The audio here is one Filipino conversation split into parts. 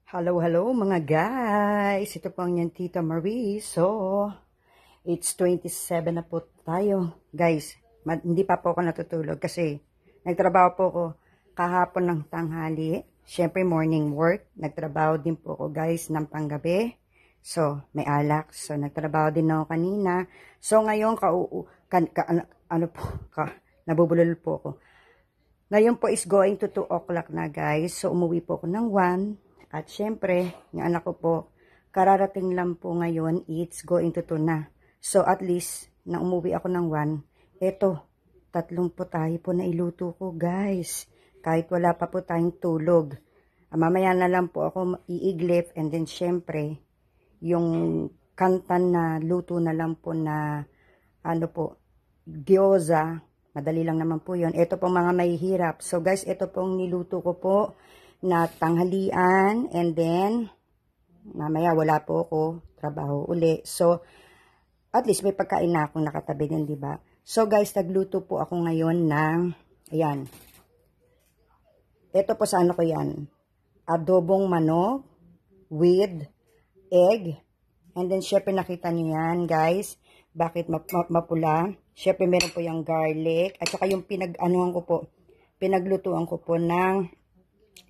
Hello, hello mga guys! Ito po ang inyong Tita Marie. So, it's 27 na po tayo. Guys, hindi pa po ako natutulog kasi nagtrabaho po ako kahapon ng tanghali. Siyempre morning work. Nagtrabaho din po ako guys ng panggabi. So, may alak. So, nagtrabaho din ako kanina. So, ngayon, nabubulol po ako. Ngayon po is going to 2 o'clock na guys. So, umuwi po ako ng 1. At syempre, yung anak ko po, kararating lang po ngayon, it's going to 2 na. So, at least, na umuwi ako ng 1, eto, 3 po tayo po na iluto ko, guys. Kahit wala pa po tayong tulog. Mamaya na lang po ako iiglip, and then syempre, yung kantan na luto na lang po na, gyoza, madali lang naman po yun. Ito po mga mahihirap. So, guys, ito pong niluto ko po na tanghalian, and then mamaya wala po ako, trabaho uli. So, at least may pagkain na akong nakatabi din, diba? So, guys, nagluto po ako ngayon ng, ayan. Ito po sa ano ko yan, adobong manok with egg. And then, syempre nakita nyo yan, guys. Bakit mapula? Syempre meron po yung garlic. At saka yung pinaglutuan ko po ng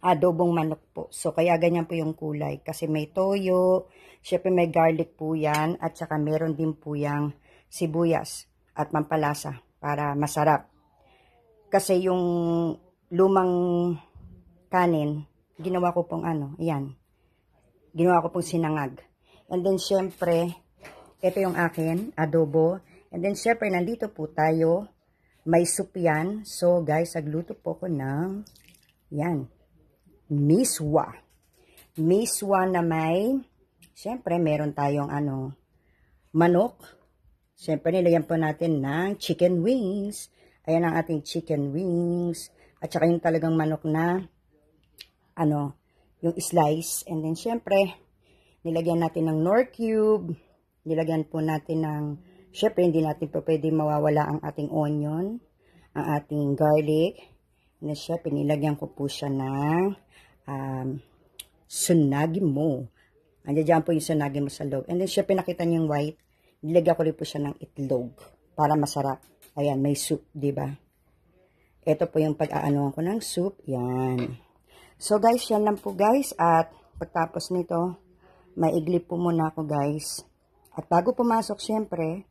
adobong manok po. So, kaya ganyan po yung kulay. Kasi may toyo, syempre may garlic po yan, at saka meron din po yung sibuyas at pampalasa para masarap. Kasi yung lumang kanin, ginawa ko pong ginawa ko pong sinangag. And then, syempre, ito yung akin, adobo. And then, syempre, nandito po tayo, may soup yan. So, guys, nagluto po ko ng, yan, miswa. Miswa na may, syempre, meron tayong manok. Syempre, nilagyan po natin ng chicken wings. Ayan ang ating chicken wings. At saka yung talagang manok na, yung slice. And then, syempre, nilagyan natin ng Knorr cube. Nilagyan po natin ng, syempre, hindi natin po pwede mawawala ang ating onion, ang ating garlic. And then, syempre, nilagyan ko po siya ng sunagi mo. Andiyan po yung sunagi mo sa loob. And then, syempre, nakita niyo yung white. Nilagyan ko rin po siya ng itlog para masarap. Ayan, may soup, diba? Ito po yung pag-aanoan ko ng soup. Yan. So, guys, yan lang po, guys. At pagtapos nito, maiglip po muna ako, guys. At bago pumasok, syempre,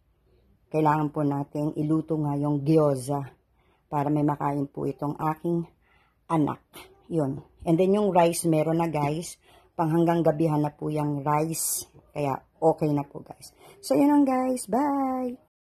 kailangan po natin iluto nga yung gyoza para may makain po itong aking anak. Yun. And then yung rice meron na, guys. Pang hanggang gabihan na po yung rice. Kaya okay na po, guys. So, yun lang, guys. Bye!